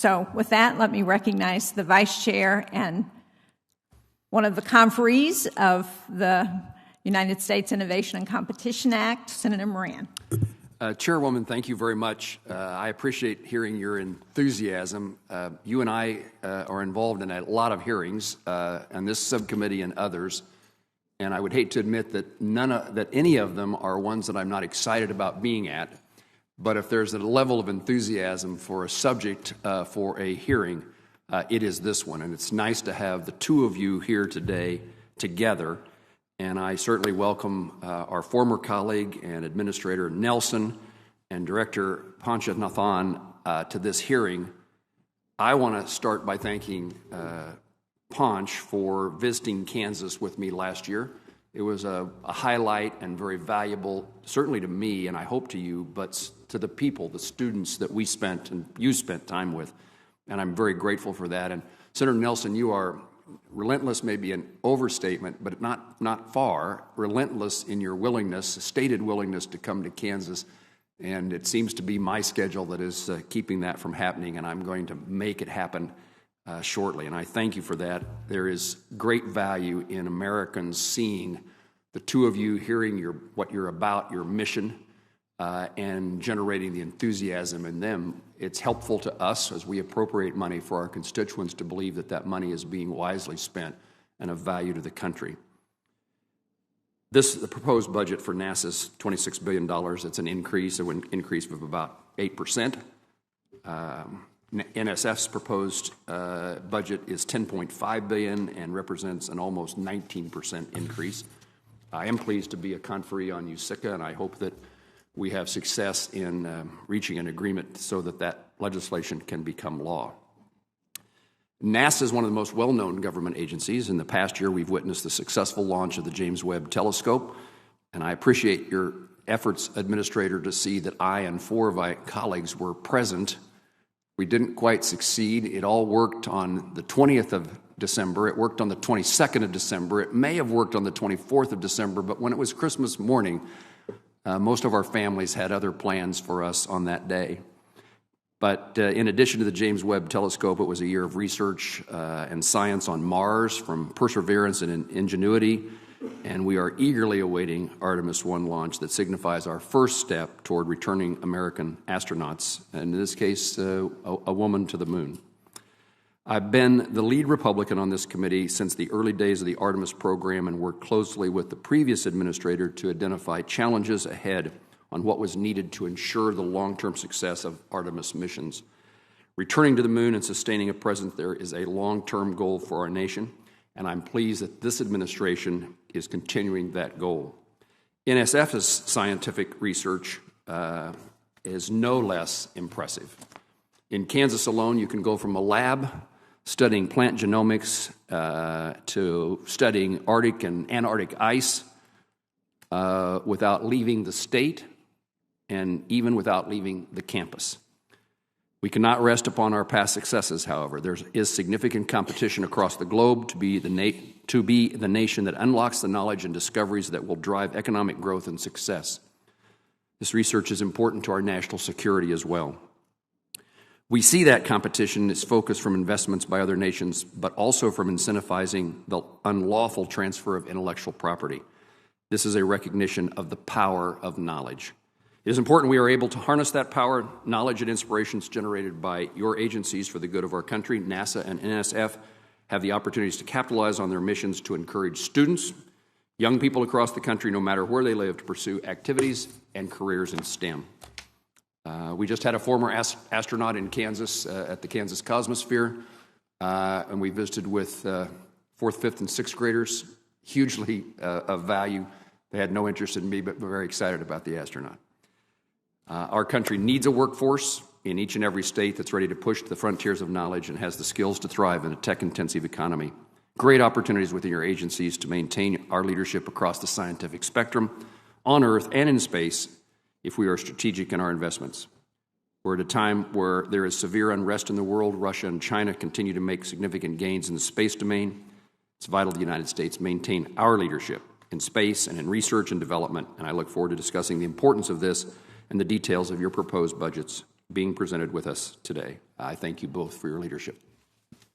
So with that, let me recognize the Vice Chair and one of the conferees of the United States Innovation and Competition Act, Senator Moran. Chairwoman, thank you very much. I appreciate hearing your enthusiasm. You and I are involved in a lot of hearings on this subcommittee and others, and I would hate to admit that any of them are ones that I'm not excited about being at. But if there's a level of enthusiasm for a subject for a hearing, it is this one. And it's nice to have the two of you here today together. And I certainly welcome our former colleague and Administrator Nelson and Director Panchanathan to this hearing. I want to start by thanking Panch for visiting Kansas with me last year. It was a highlight and very valuable, certainly to me, and I hope to you, but to the people, the students that we spent and you spent time with. And I'm very grateful for that. And Senator Nelson, you are relentless, maybe an overstatement, but not far, relentless in your willingness, stated willingness to come to Kansas. And it seems to be my schedule that is keeping that from happening, and I'm going to make it happen shortly. And I thank you for that. There is great value in Americans seeing the two of you, hearing what you're about, your mission, and generating the enthusiasm in them. It's helpful to us as we appropriate money for our constituents to believe that that money is being wisely spent and of value to the country. The proposed budget for NASA is $26 billion. It's an increase of about 8%. NSF's proposed budget is $10.5 billion and represents an almost 19% increase. I am pleased to be a conferee on USICA, and I hope that we have success in reaching an agreement so that that legislation can become law. NASA is one of the most well-known government agencies. In the past year, we've witnessed the successful launch of the James Webb Telescope, and I appreciate your efforts, Administrator, to see that I and four of my colleagues were present. We didn't quite succeed. It all worked on the 20th of December. It worked on the 22nd of December. It may have worked on the 24th of December, but when it was Christmas morning, most of our families had other plans for us on that day. But in addition to the James Webb Telescope, it was a year of research and science on Mars, from perseverance and ingenuity, and we are eagerly awaiting Artemis 1 launch that signifies our first step toward returning American astronauts, and in this case, a woman to the moon. I've been the lead Republican on this committee since the early days of the Artemis program and worked closely with the previous administrator to identify challenges ahead on what was needed to ensure the long-term success of Artemis missions. Returning to the moon and sustaining a presence there is a long-term goal for our nation, and I'm pleased that this administration is continuing that goal. NSF's scientific research is no less impressive. In Kansas alone, you can go from a lab studying plant genomics to studying Arctic and Antarctic ice without leaving the state and even without leaving the campus. We cannot rest upon our past successes, however. There is significant competition across the globe to be the nation that unlocks the knowledge and discoveries that will drive economic growth and success. This research is important to our national security as well. We see that competition is focused from investments by other nations, but also from incentivizing the unlawful transfer of intellectual property. This is a recognition of the power of knowledge. It is important we are able to harness that power, knowledge, and inspirations generated by your agencies for the good of our country. NASA and NSF have the opportunities to capitalize on their missions to encourage students, young people across the country, no matter where they live, to pursue activities and careers in STEM. We just had a former astronaut in Kansas at the Kansas Cosmosphere, and we visited with 4th, 5th, and 6th graders, hugely of value. They had no interest in me, but were very excited about the astronaut. Our country needs a workforce in each and every state that's ready to push to the frontiers of knowledge and has the skills to thrive in a tech-intensive economy. Great opportunities within your agencies to maintain our leadership across the scientific spectrum, on Earth and in space, if we are strategic in our investments. We're at a time where there is severe unrest in the world. Russia and China continue to make significant gains in the space domain. It's vital the United States maintain our leadership in space and in research and development, and I look forward to discussing the importance of this and the details of your proposed budgets being presented with us today. I thank you both for your leadership.